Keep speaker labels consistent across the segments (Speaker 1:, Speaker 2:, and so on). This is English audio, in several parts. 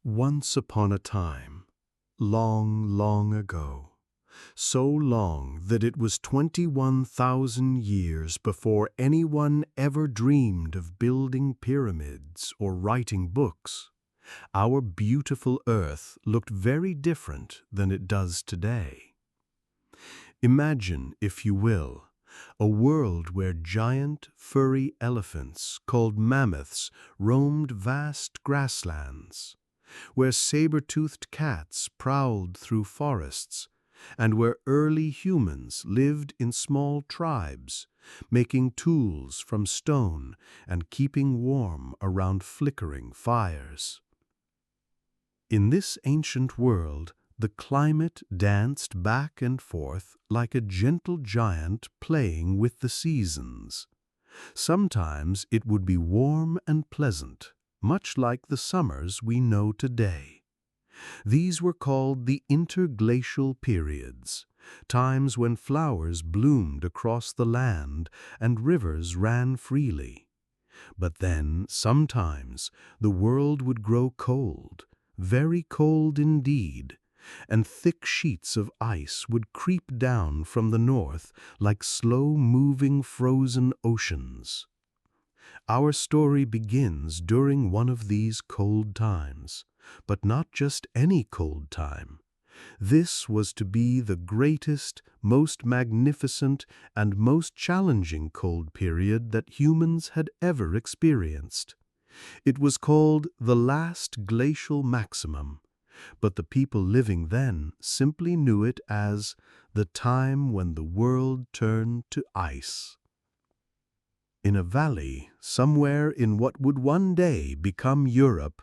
Speaker 1: Once upon a time, long, long ago, so long that it was 21,000 years before anyone ever dreamed of building pyramids or writing books, our beautiful Earth looked very different than it does today. Imagine, if you will, a world where giant, furry elephants called mammoths roamed vast grasslands, where saber-toothed cats prowled through forests, and where early humans lived in small tribes, making tools from stone and keeping warm around flickering fires. In this ancient world, the climate danced back and forth like a gentle giant playing with the seasons. Sometimes it would be warm and pleasant, much like the summers we know today. These were called the interglacial periods, times when flowers bloomed across the land and rivers ran freely. But then, sometimes, the world would grow cold, very cold indeed, and thick sheets of ice would creep down from the north like slow-moving frozen oceans. Our story begins during one of these cold times, but not just any cold time. This was to be the greatest, most magnificent, and most challenging cold period that humans had ever experienced. It was called the last glacial maximum, but the people living then simply knew it as the time when the world turned to ice. In a valley, somewhere in what would one day become Europe,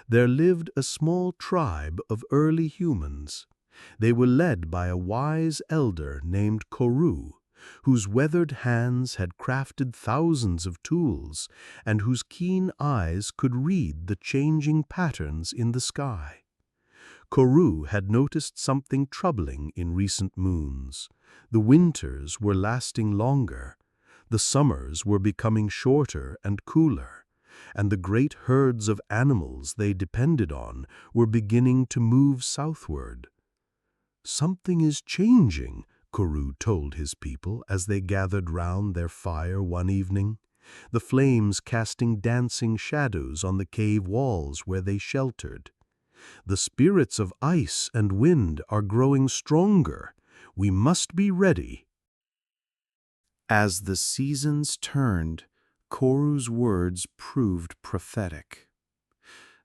Speaker 1: there lived a small tribe of early humans. They were led by a wise elder named Koru, whose weathered hands had crafted thousands of tools and whose keen eyes could read the changing patterns in the sky. Koru had noticed something troubling in recent moons. The winters were lasting longer. The summers were becoming shorter and cooler, and the great herds of animals they depended on were beginning to move southward. "Something is changing," Koru told his people as they gathered round their fire one evening, the flames casting dancing shadows on the cave walls where they sheltered. "The spirits of ice and wind are growing stronger. We must be ready." As the seasons turned, Koru's words proved prophetic.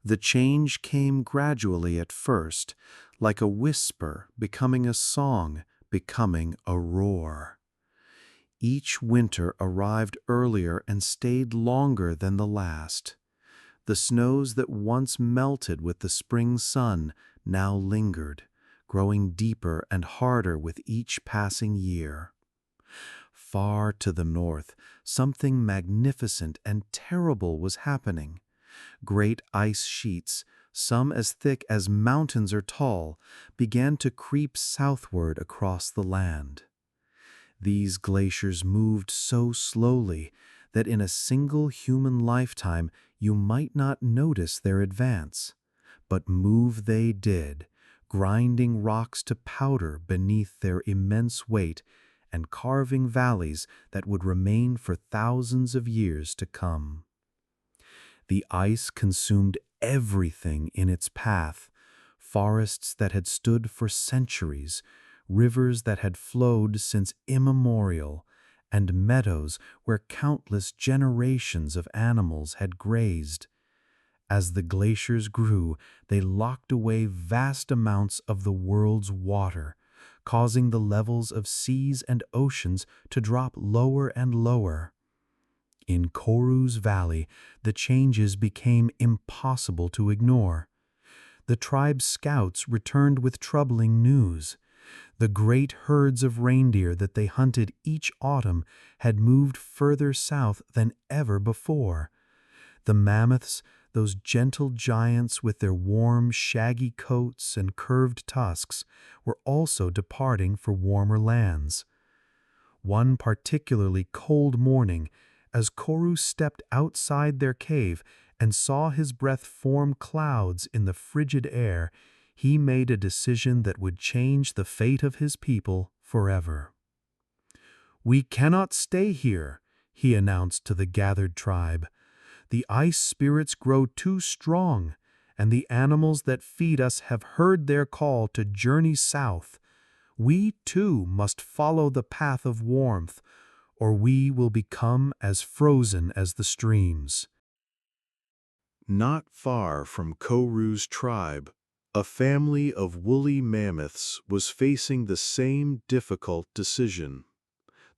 Speaker 1: The change came gradually at first, like a whisper becoming a song, becoming a roar. Each winter arrived earlier and stayed longer than the last. The snows that once melted with the spring sun now lingered, growing deeper and harder with each passing year. Far to the north, something magnificent and terrible was happening. Great ice sheets, some as thick as mountains are tall, began to creep southward across the land. These glaciers moved so slowly that in a single human lifetime you might not notice their advance. But move they did, grinding rocks to powder beneath their immense weight and carving valleys that would remain for thousands of years to come. The ice consumed everything in its path, forests that had stood for centuries, rivers that had flowed since immemorial, and meadows where countless generations of animals had grazed. As the glaciers grew, they locked away vast amounts of the world's water, causing the levels of seas and oceans to drop lower and lower. In Koru's valley, the changes became impossible to ignore. The tribe's scouts returned with troubling news. The great herds of reindeer that they hunted each autumn had moved further south than ever before. The mammoths, those gentle giants with their warm, shaggy coats and curved tusks, were also departing for warmer lands. One particularly cold morning, as Koru stepped outside their cave
Speaker 2: and saw his breath form clouds in the frigid air, he made a decision that would change the fate of his people forever. "We cannot stay here," he announced to the gathered tribe. "The ice spirits grow too strong, and the animals that feed us have heard their call to journey south. We too must follow the path of warmth, or we will become as frozen as the streams."
Speaker 1: Not far from Koru's tribe, a family of woolly mammoths was facing the same difficult decision.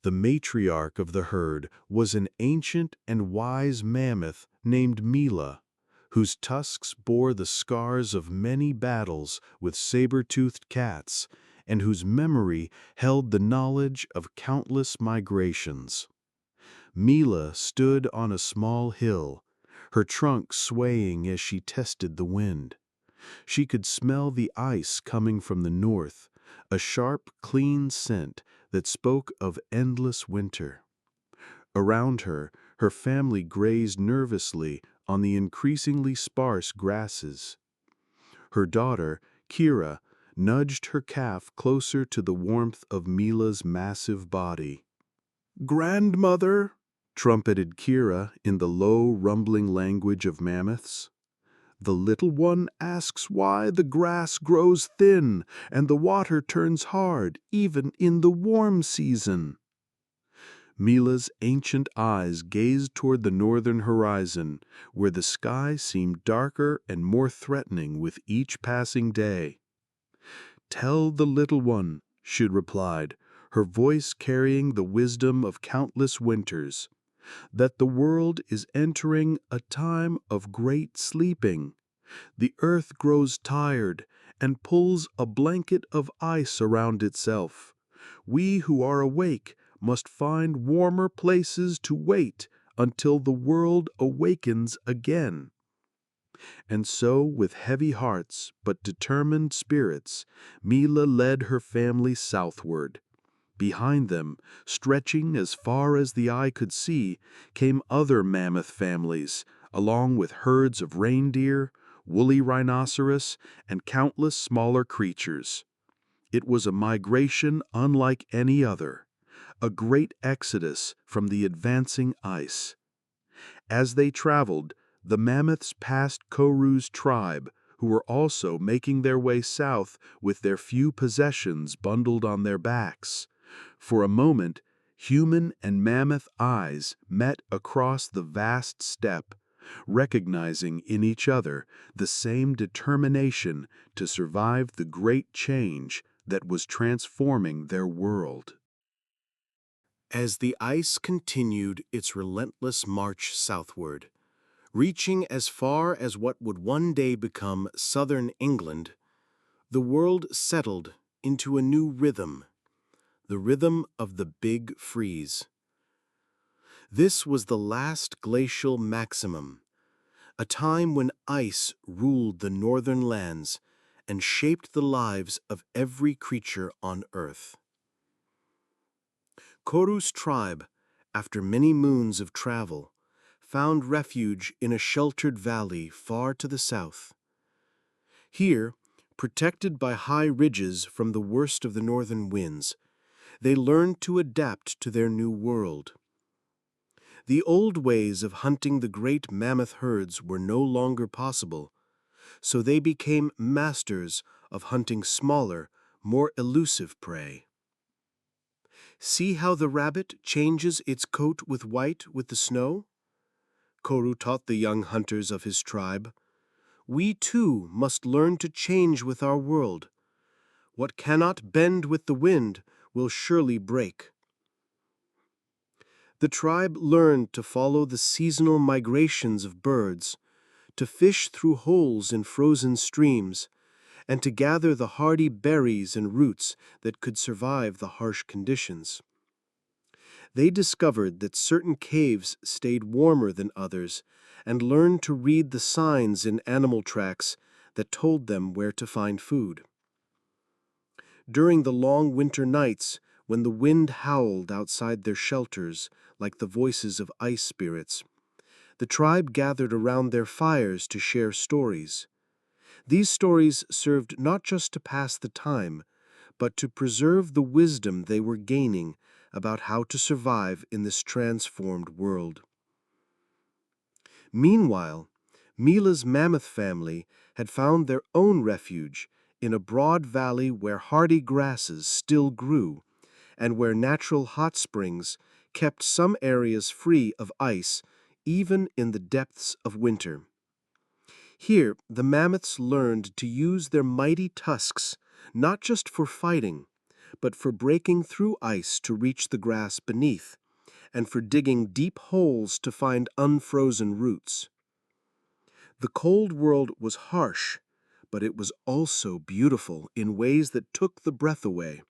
Speaker 1: The matriarch of the herd was an ancient and wise mammoth named Mila, whose tusks bore the scars of many battles with saber-toothed cats, and whose memory held the knowledge of countless migrations. Mila stood on a small hill, her trunk swaying as she tested the wind. She could smell the ice coming from the north, a sharp, clean scent that spoke of endless winter. Around her, her family grazed nervously on the increasingly sparse grasses. Her daughter, Kira, nudged her calf closer to the warmth of Mila's massive body. "Grandmother," trumpeted Kira in the low, rumbling language of mammoths, "the little one asks why the grass grows thin and the water turns hard even in the warm season." Mila's ancient eyes gazed toward the northern horizon, where the sky seemed darker and more threatening with each passing day. "Tell the little one," she replied, her voice carrying the wisdom of countless winters, "that the world is entering a time of great sleeping. The earth grows tired and pulls a blanket of ice around itself. We who are awake must find warmer places to wait until the world awakens again." And so, with heavy hearts but determined spirits, Mila led her family southward. Behind them, stretching as far as the eye could see, came other mammoth families, along with herds of reindeer, woolly rhinoceros, and countless smaller creatures. It was a migration unlike any other, a great exodus from the advancing ice. As they traveled, the mammoths passed Koru's tribe, who were also making their way south with their few possessions bundled on their backs. For a moment, human and mammoth eyes met across the vast steppe, recognizing in each other the same determination to survive the great change that was transforming their world. As the ice continued its relentless march southward, reaching as far as what would one day become southern England, the world settled into a new rhythm, the rhythm of the Big Freeze. This was the last glacial maximum, a time when ice ruled the northern lands and shaped the lives of every creature on Earth. Koru's tribe, after many moons of travel, found refuge in a sheltered valley far to the south. Here, protected by high ridges from the worst of the northern winds, they learned to adapt to their new world. The old ways of hunting the great mammoth herds were no longer possible, so they became masters of hunting smaller, more elusive prey. "See how the rabbit changes its coat with white with the snow?" Koru taught the young hunters of his tribe. "We too must learn to change with our world. What cannot bend with the wind will surely break." The tribe learned to follow the seasonal migrations of birds, to fish through holes in frozen streams, and to gather the hardy berries and roots that could survive the harsh conditions. They discovered that certain caves stayed warmer than others and learned to read the signs in animal tracks that told them where to find food. During the long winter nights, when the wind howled outside their shelters like the voices of ice spirits, The tribe gathered around their fires to share stories. These stories served not just to pass the time, but to preserve the wisdom they were gaining about how to survive in this transformed world. Meanwhile, Mila's mammoth family had found their own refuge in a broad valley where hardy grasses still grew and where natural hot springs kept some areas free of ice even in the depths of winter. Here, the mammoths learned to use their mighty tusks not just for fighting, but for breaking through ice to reach the grass beneath, and for digging deep holes to find unfrozen roots. The cold world was harsh, but it was also beautiful in ways that took the breath away.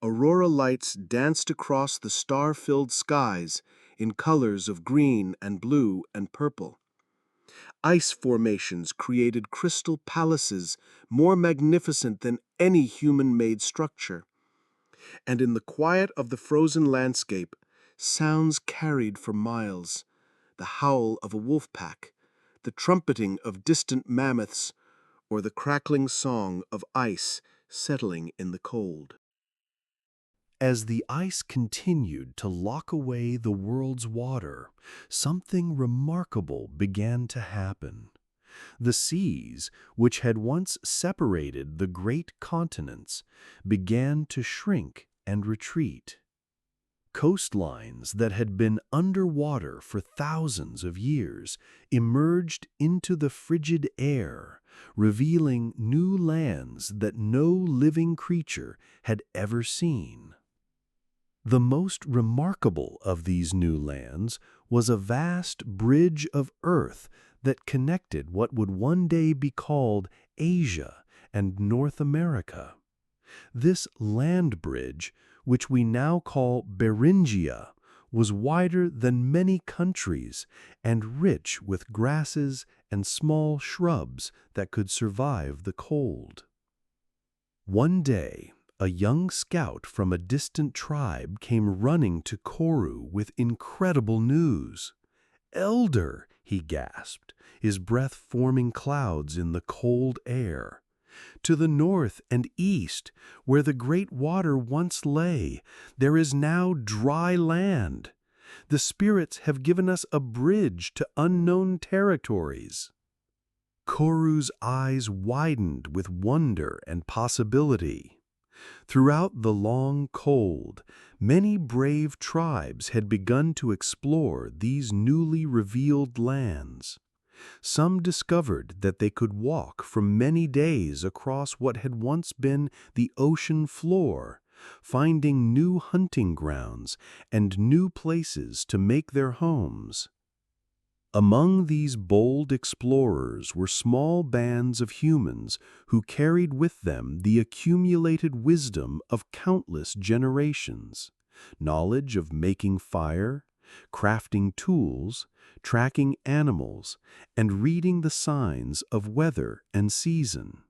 Speaker 1: Aurora lights danced across the star-filled skies in colors of green and blue and purple. Ice formations created crystal palaces more magnificent than any human-made structure. And in the quiet of the frozen landscape, sounds carried for miles: the howl of a wolf pack, the trumpeting of distant mammoths, or the crackling song of ice settling in the cold.
Speaker 2: As the ice continued to lock away the world's water, something remarkable began to happen. The seas, which had once separated the great continents, began to shrink and retreat. Coastlines that had been underwater for thousands of years emerged into the frigid air, revealing new lands that no living creature had ever seen. The most remarkable of these new lands was a vast bridge of earth that connected what would one day be called Asia and North America. This land bridge, which we now call Beringia, was wider than many countries and rich with grasses and small shrubs that could survive the cold. One day, a young scout from a distant tribe came running to Koru with incredible news. "Elder," he gasped, his breath forming clouds in the cold air. "To the north and east, where the great water once lay, there is now dry land. The spirits have given us a bridge to unknown territories." Koru's eyes widened with wonder and possibility. Throughout the long cold, many brave tribes had begun to explore these newly revealed lands. Some discovered that they could walk for many days across what had once been the ocean floor, finding new hunting grounds and new places to make their homes. Among these bold explorers were small bands of humans who carried with them the accumulated wisdom of countless generations, knowledge of making fire, crafting tools, tracking animals, and reading the signs of weather and season.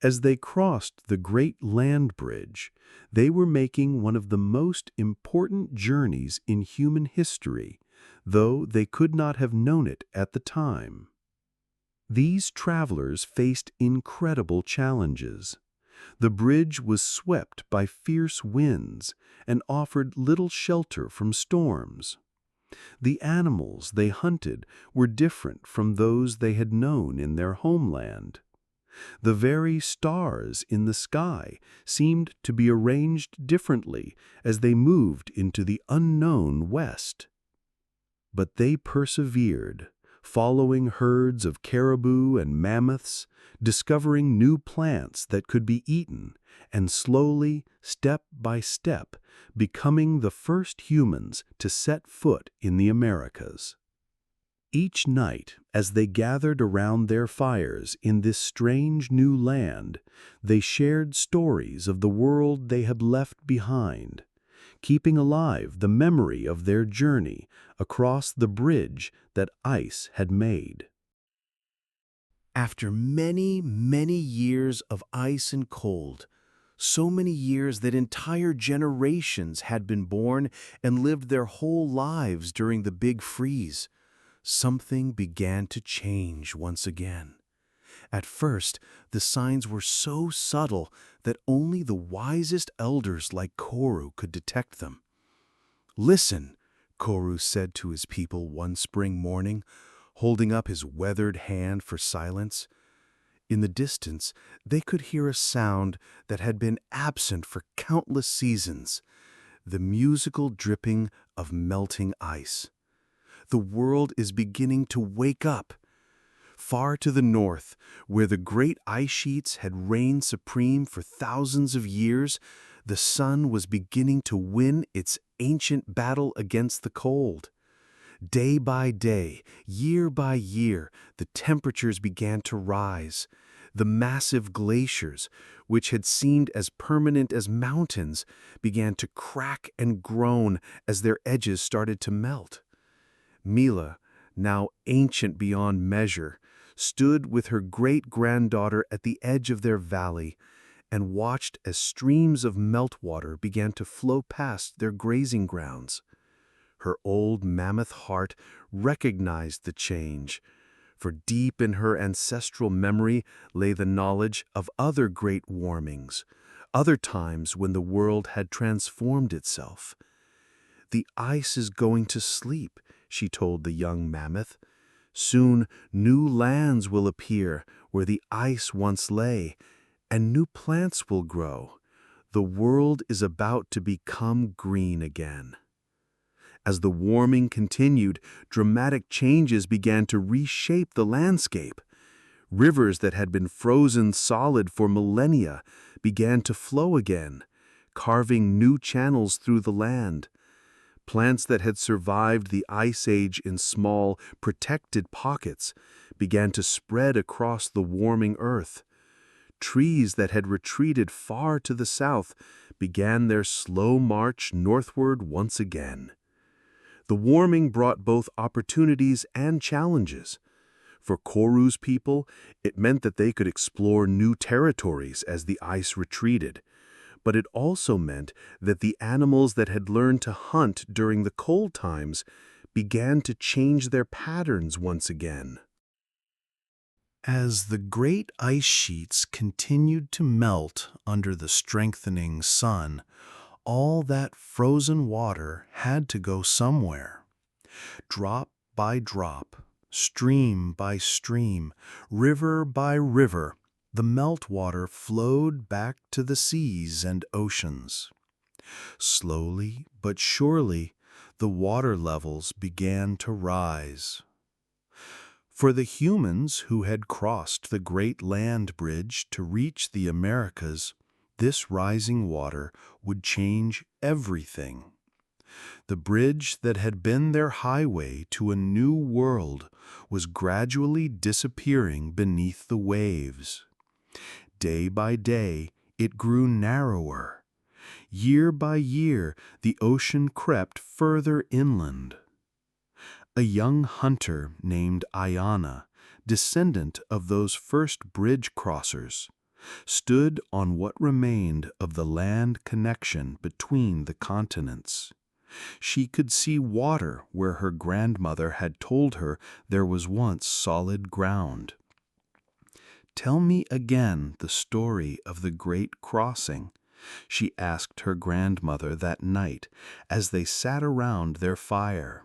Speaker 2: As they crossed the great land bridge, they were making one of the most important journeys in human history, though they could not have known it at the time. These travelers faced incredible challenges. The bridge was swept by fierce winds and offered little shelter from storms. The animals they hunted were different from those they had known in their homeland. The very stars in the sky seemed to be arranged differently as they moved into the unknown west. But they persevered, following herds of caribou and mammoths, discovering new plants that could be eaten, and slowly, step by step, becoming the first humans to set foot in the Americas. Each night, as they gathered around their fires in this strange new land, they shared stories of the world they had left behind, keeping alive the memory of their journey across the bridge that ice had made. After many, many years of ice and cold, so many years that entire generations had been born and lived their whole lives during the big freeze, something began to change once again. At first, the signs were so subtle that only the wisest elders like Koru could detect them. "Listen," Koru said to his people one spring morning, holding up his weathered hand for silence. In the distance, they could hear a sound that had been absent for countless seasons, the musical dripping of melting ice. The world is beginning to wake up. Far to the north, where the great ice sheets had reigned supreme for thousands of years, the sun was beginning to win its ancient battle against the cold. Day by day, year by year, the temperatures began to rise. The massive glaciers, which had seemed as permanent as mountains, began to crack and groan as their edges started to melt. Mila, now ancient beyond measure, stood with her great-granddaughter at the edge of their valley and watched as streams of meltwater began to flow past their grazing grounds. Her old mammoth heart recognized the change, for deep in her ancestral memory lay the knowledge of other great warmings, other times when the world had transformed itself. "The ice is going to sleep," she told the young mammoth. "Soon new lands will appear where the ice once lay, and new plants will grow. The world is about to become green again." As the warming continued, dramatic changes began to reshape the landscape. Rivers that had been frozen solid for millennia began to flow again, carving new channels through the land. Plants that had survived the ice age in small, protected pockets began to spread across the warming earth. Trees that had retreated far to the south began their slow march northward once again. The warming brought both opportunities and challenges. For Koru's people, it meant that they could explore new territories as the ice retreated. But it also meant that the animals that had learned to hunt during the cold times began to change their patterns once again. As the great ice sheets continued to melt under the strengthening sun, all that frozen water had to go somewhere. Drop by drop, stream by stream, river by river, the meltwater flowed back to the seas and oceans. Slowly but surely, the water levels began to rise. For the humans who had crossed the great land bridge to reach the Americas, this rising water would change everything. The bridge that had been their highway to a new world was gradually disappearing beneath the waves. Day by day, it grew narrower. Year by year, the ocean crept further inland. A young hunter named Ayana, descendant of those first bridge crossers, stood on what remained of the land connection between the continents. She could see water where her grandmother had told her there was once solid ground. "Tell me again the story of the great crossing," she asked her grandmother that night as they sat around their fire.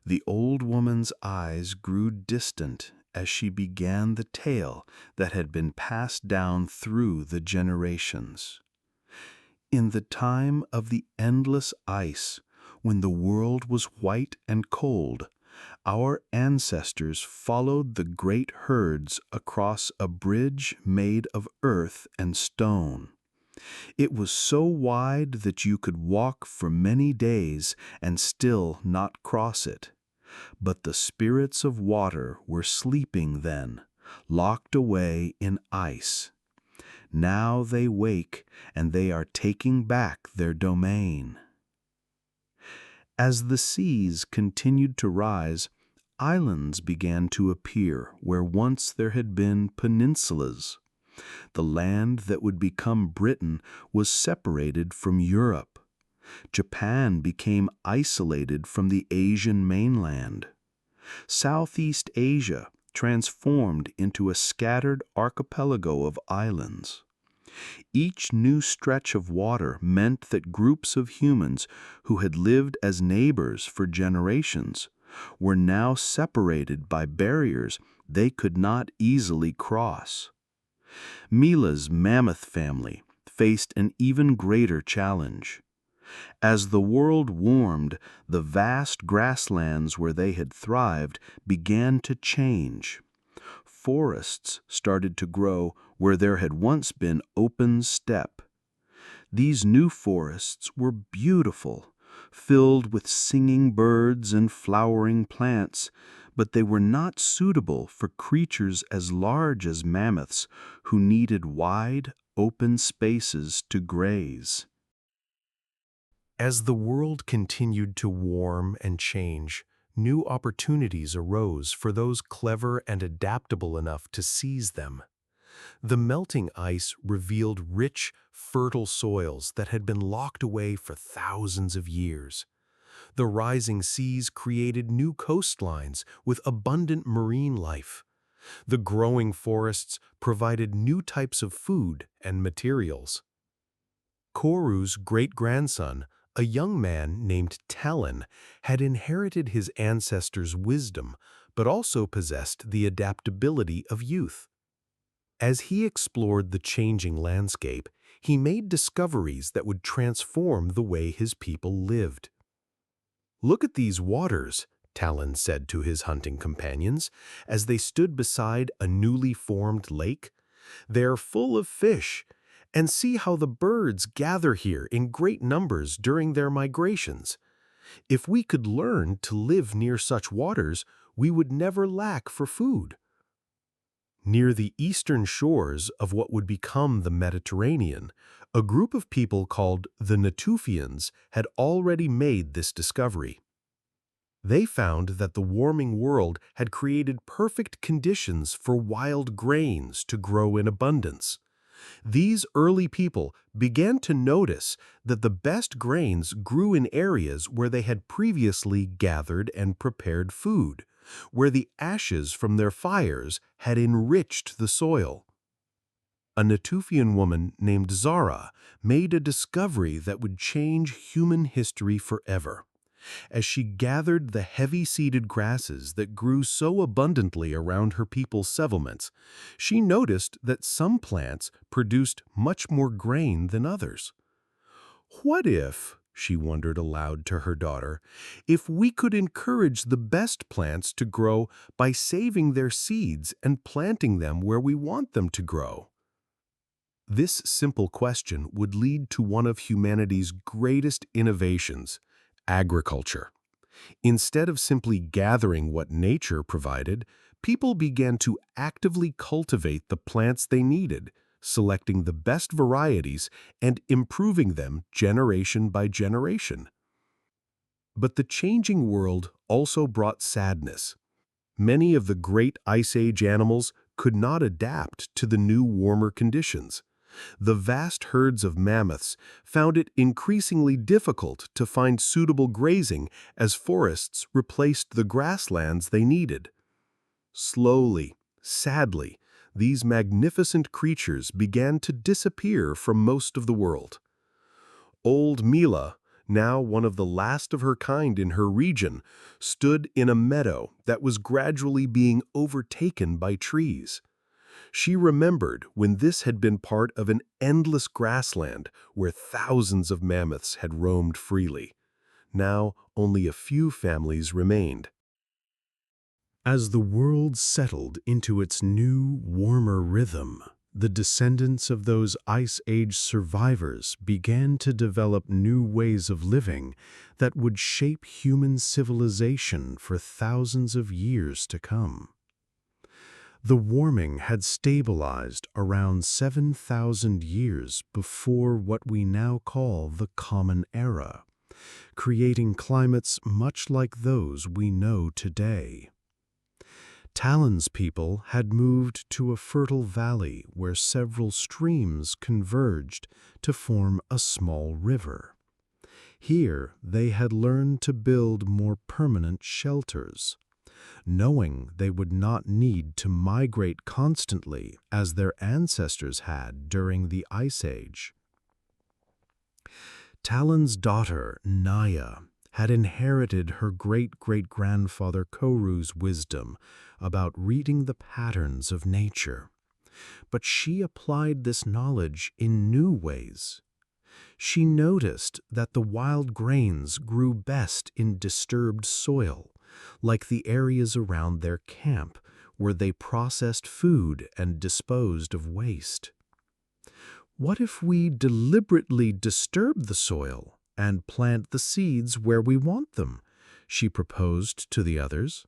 Speaker 2: The old woman's eyes grew distant as she began the tale that had been passed down through the generations. In the time of the endless ice, when the world was white and cold, our ancestors followed the great herds across a bridge made of earth and stone. It was so wide that you could walk for many days and still not cross it. But the spirits of water were sleeping then, locked away in ice. Now they wake, and they are taking back their domain. As the seas continued to rise, islands began to appear where once there had been peninsulas. The land that would become Britain was separated from Europe. Japan became isolated from the Asian mainland.
Speaker 3: Southeast Asia transformed into a scattered archipelago of islands. Each new stretch of water meant that groups of humans who had lived as neighbors for generations were now separated by barriers they could not easily cross. Mila's mammoth family faced an even greater challenge. As the world warmed, the vast grasslands where they had thrived began to change. Forests started to grow where there had once been open steppe. These new forests were beautiful, filled with singing birds and flowering plants, but they were not suitable for creatures as large as mammoths who needed wide, open spaces to graze.
Speaker 1: As the world continued to warm and change, new opportunities arose for those clever and adaptable enough to seize them. The melting ice revealed rich, fertile soils that had been locked away for thousands of years. The rising seas created new coastlines with abundant marine life. The growing forests provided new types of food and materials. Koru's great-grandson, a young man named Talon, had inherited his ancestors' wisdom, but also possessed the adaptability of youth. As he explored the changing landscape, he made discoveries that would transform the way his people lived. "Look at these waters," Talon said to his hunting companions, as they stood beside a newly formed lake. "They're full of fish, and see how the birds gather here in great numbers during their migrations. If we could learn to live near such waters, we would never lack for food." Near the eastern shores of what would become the Mediterranean, a group of people called the Natufians had already made this discovery. They found that the warming world had created perfect conditions for wild grains to grow in abundance. These early people began to notice that the best grains grew in areas where they had previously gathered and prepared food, where the ashes from their fires had enriched the soil. A Natufian woman named Zara made a discovery that would change human history forever. As she gathered the heavy-seeded grasses that grew so abundantly around her people's settlements, she noticed that some plants produced much more grain than others. "What if," she wondered aloud to her daughter, "if we could encourage the best plants to grow by saving their seeds and planting them where we want them to grow?" This simple question would lead to one of humanity's greatest innovations: agriculture. Instead of simply gathering what nature provided, people began to actively cultivate the plants they needed, selecting the best varieties and improving them generation by generation. But the changing world also brought sadness. Many of the great Ice Age animals could not adapt to the new warmer conditions. The vast herds of mammoths found it increasingly difficult to find suitable grazing as forests replaced the grasslands they needed. Slowly, sadly, these magnificent creatures began to disappear from most of the world. Old Mila, now one of the last of her kind in her region, stood in a meadow that was gradually being overtaken by trees. She remembered when this had been part of an endless grassland where thousands of mammoths had roamed freely. Now only a few families remained. As the world settled into its new, warmer rhythm, the descendants of those Ice Age survivors began to develop new ways of living that would shape human civilization for thousands of years to come. The warming had stabilized around 7,000 years before what we now call the Common Era, creating climates much like those we know today. Talon's people had moved to a fertile valley where several streams converged to form a small river. Here they had learned to build more permanent shelters. knowing they would not need to migrate constantly as their ancestors had during the Ice Age. Talon's daughter, Naya, had inherited her great-great-grandfather Koru's wisdom about reading the patterns of nature. But she applied this knowledge in new ways. She noticed that the wild grains grew best in disturbed soil, like the areas around their camp where they processed food and disposed of waste. What if we deliberately disturb the soil and plant the seeds where we want them? She proposed to the others.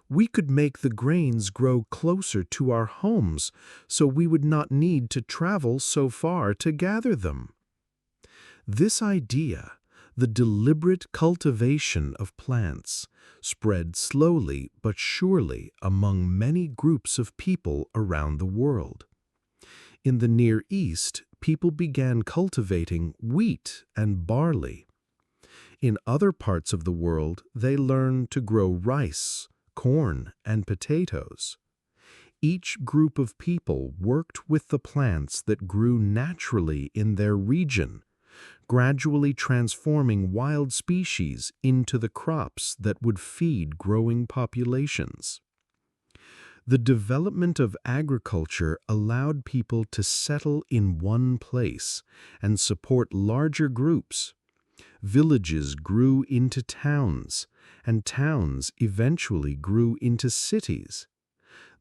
Speaker 1: We could make the grains grow closer to our homes so we would not need to travel so far to gather them. This idea, the deliberate cultivation of plants, spread slowly but surely among many groups of people around the world. In the Near East, people began cultivating wheat and barley. In other parts of the world, they learned to grow rice, corn, and potatoes. Each group of people worked with the plants that grew naturally in their region, gradually transforming wild species into the crops that would feed growing populations. The development of agriculture allowed people to settle in one place and support larger groups. Villages grew into towns, and towns eventually grew into cities.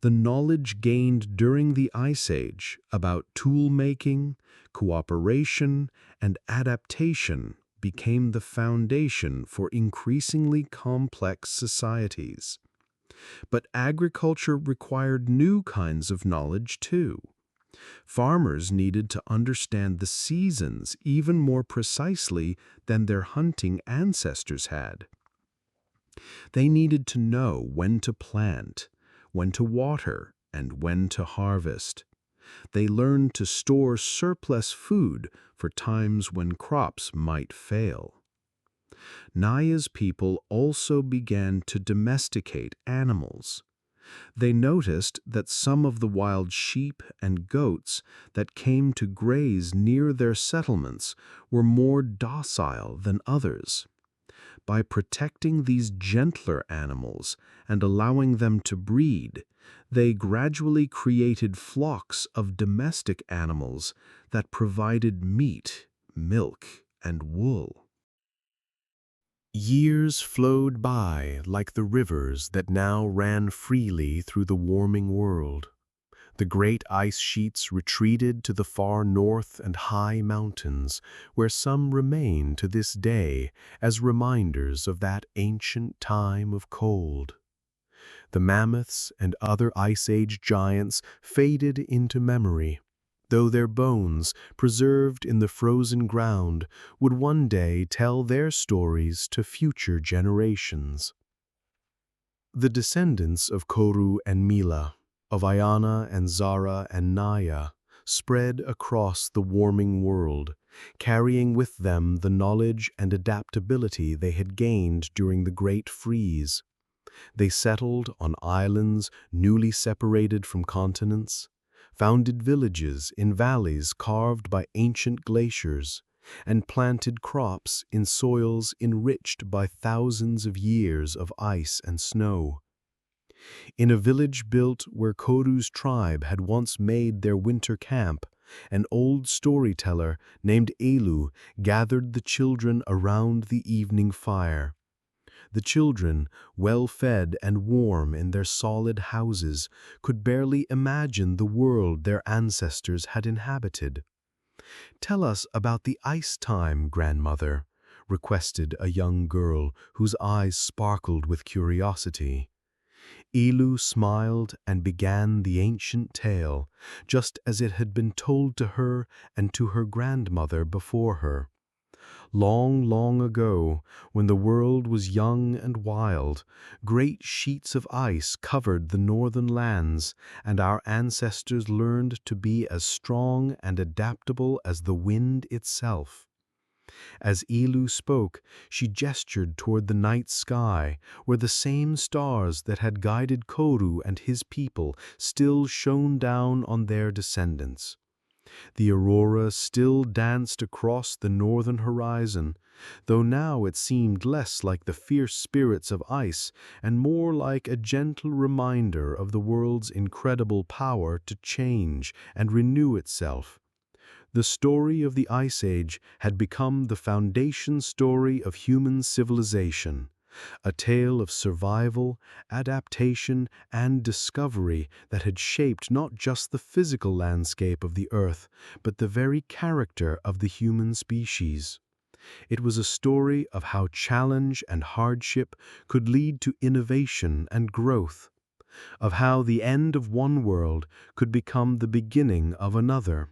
Speaker 1: The knowledge gained during the Ice Age about tool-making, cooperation, and adaptation became the foundation for increasingly complex societies. But agriculture required new kinds of knowledge too. Farmers needed to understand the seasons even more precisely than their hunting ancestors had. They needed to know when to plant, when to water, and when to harvest. They learned to store surplus food for times when crops might fail. Naya's people also began to domesticate animals. They noticed that some of the wild sheep and goats that came to graze near their settlements were more docile than others. By protecting these gentler animals and allowing them to breed, they gradually created flocks of domestic animals that provided meat, milk, and wool. Years flowed by like the rivers that now ran freely through the warming world. The great ice sheets retreated to the far north and high mountains, where some remain to this day as reminders of that ancient time of cold. The mammoths and other Ice Age giants faded into memory, though their bones, preserved in the frozen ground, would one day tell their stories to future generations. The descendants of Koru and Mila, of Ayana and Zara and Naya, spread across the warming world, carrying with them the knowledge and adaptability they had gained during the Great Freeze. They settled on islands newly separated from continents, founded villages in valleys carved by ancient glaciers, and planted crops in soils enriched by thousands of years of ice and snow. In a village built where Koru's tribe had once made their winter camp, an old storyteller named Elu gathered the children around the evening fire. The children, well-fed and warm in their solid houses, could barely imagine the world their ancestors had inhabited. "Tell us about the ice time, grandmother," requested a young girl whose eyes sparkled with curiosity. Elu smiled and began the ancient tale, just as it had been told to her and to her grandmother before her. Long, long ago, when the world was young and wild, great sheets of ice covered the northern lands, and our ancestors learned to be as strong and adaptable as the wind itself. As Ilu spoke, she gestured toward the night sky, where the same stars that had guided Koru and his people still shone down on their descendants. The aurora still danced across the northern horizon, though now it seemed less like the fierce spirits of ice and more like a gentle reminder of the world's incredible power to change and renew itself. The story of the Ice Age had become the foundation story of human civilization, a tale of survival, adaptation, and discovery that had shaped not just the physical landscape of the Earth, but the very character of the human species. It was a story of how challenge and hardship could lead to innovation and growth, of how the end of one world could become the beginning of another.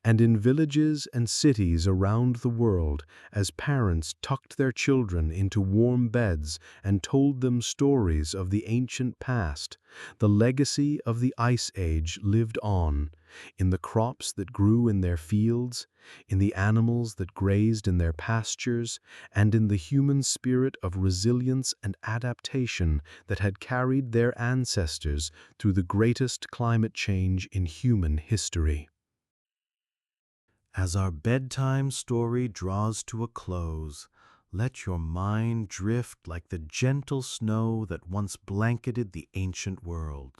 Speaker 1: And in villages and cities around the world, as parents tucked their children into warm beds and told them stories of the ancient past, the legacy of the Ice Age lived on, in the crops that grew in their fields, in the animals that grazed in their pastures, and in the human spirit of resilience and adaptation that had carried their ancestors through the greatest climate change in human history. As our bedtime story draws to a close, let your mind drift like the gentle snow that once blanketed the ancient world.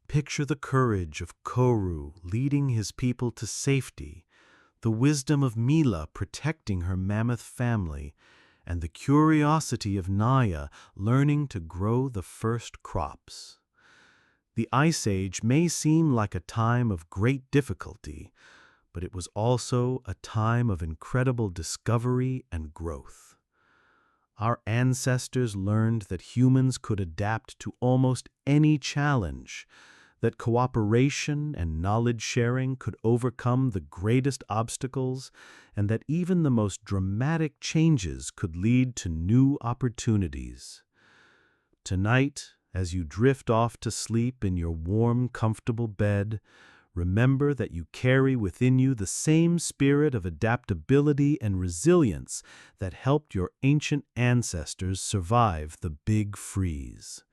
Speaker 1: Picture the courage of Koru leading his people to safety, the wisdom of Mila protecting her mammoth family, and the curiosity of Naya learning to grow the first crops. The Ice Age may seem like a time of great difficulty, but it was also a time of incredible discovery and growth. Our ancestors learned that humans could adapt to almost any challenge, that cooperation and knowledge sharing could overcome the greatest obstacles, and that even the most dramatic changes could lead to new opportunities. Tonight, as you drift off to sleep in your warm, comfortable bed, remember that you carry within you the same spirit of adaptability and resilience that helped your ancient ancestors survive the Big Freeze.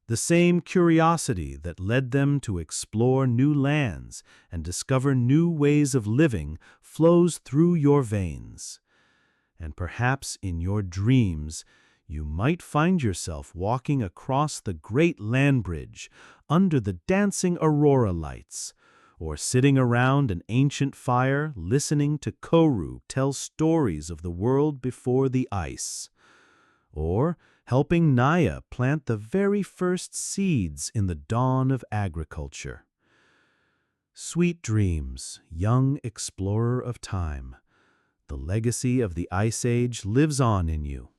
Speaker 1: The same curiosity that led them to explore new lands and discover new ways of living flows through your veins. And perhaps in your dreams, you might find yourself walking across the great land bridge under the dancing aurora lights, or sitting around an ancient fire listening to Koru tell stories of the world before the ice, or helping Naya plant the very first seeds in the dawn of agriculture. Sweet dreams, young explorer of time. The legacy of the Ice Age lives on in you,